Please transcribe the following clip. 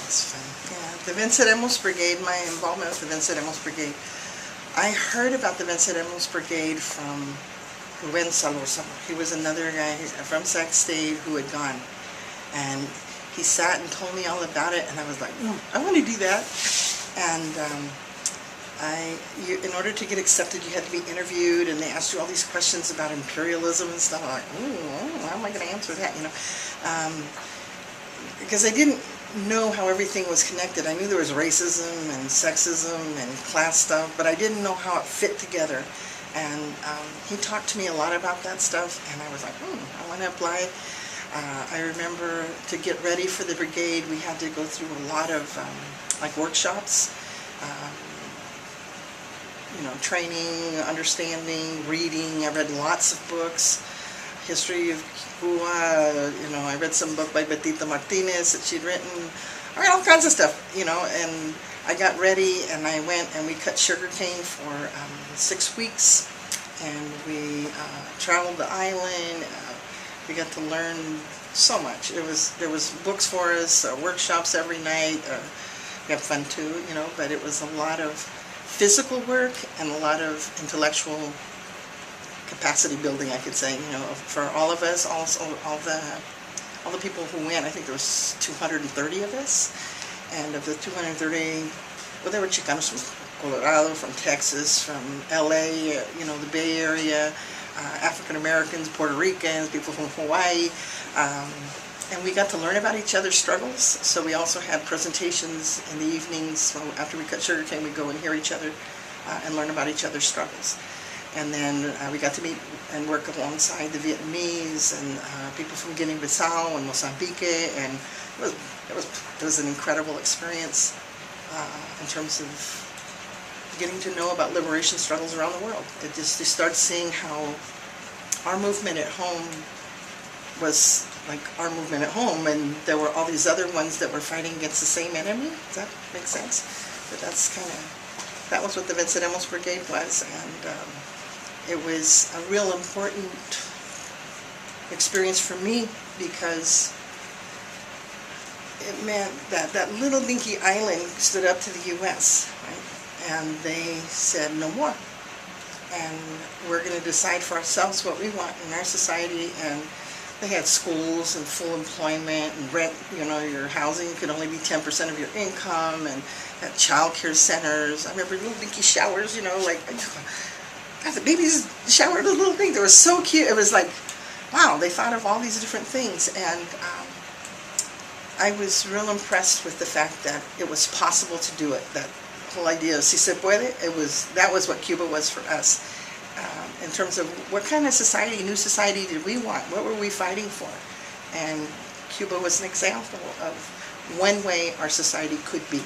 That's fun. Yeah, the Venceremos Brigade, my involvement with the Venceremos Brigade. I heard about the Venceremos Brigade from Ruben Salosa. He was another guy from Sac State who had gone. And he sat and told me all about it, and I was like, I want to do that. And in order to get accepted, you had to be interviewed, and they asked you all these questions about imperialism and stuff. I'm like, how am I going to answer that, you know? Because I didn't know how everything was connected. I knew there was racism and sexism and class stuff, but I didn't know how it fit together. And he talked to me a lot about that stuff, and I was like, I want to apply. I remember to get ready for the brigade, we had to go through a lot of like workshops, you know, training, understanding, reading. I read lots of books, history of Cuba, you know, I read some book by Betita Martinez that she'd written. I read all kinds of stuff, you know, and I got ready and I went and we cut sugar cane for 6 weeks, and we traveled the island. We got to learn so much. There was books for us, workshops every night. We had fun too, you know, but it was a lot of physical work and a lot of intellectual capacity building, I could say, you know, for all of us, also all the people who went. I think there was 230 of us, and of the 230, well, there were Chicanos from Colorado, from Texas, from LA, you know, the Bay Area, African Americans, Puerto Ricans, people from Hawaii, and we got to learn about each other's struggles. So we also had presentations in the evenings. So after we cut sugarcane, we'd go and hear each other and learn about each other's struggles. And then we got to meet and work alongside the Vietnamese and people from Guinea-Bissau and Mozambique, and it was an incredible experience in terms of getting to know about liberation struggles around the world. You start seeing how our movement at home was like our movement at home, and there were all these other ones that were fighting against the same enemy. Does that make sense? But that was what the Venceremos Brigade was, and it was a real important experience for me because it meant that that little dinky island stood up to the U.S., right? And they said no more, and we're going to decide for ourselves what we want in our society. And they had schools and full employment and rent, you know, your housing could only be 10% of your income, and had child care centers. I remember little dinky showers, you know, like, God, the babies showered a little thing. They were so cute. It was like, wow, they thought of all these different things. And I was real impressed with the fact that it was possible to do it. That whole idea of si se puede, that was what Cuba was for us. In terms of what kind of society, new society did we want? What were we fighting for? And Cuba was an example of one way our society could be.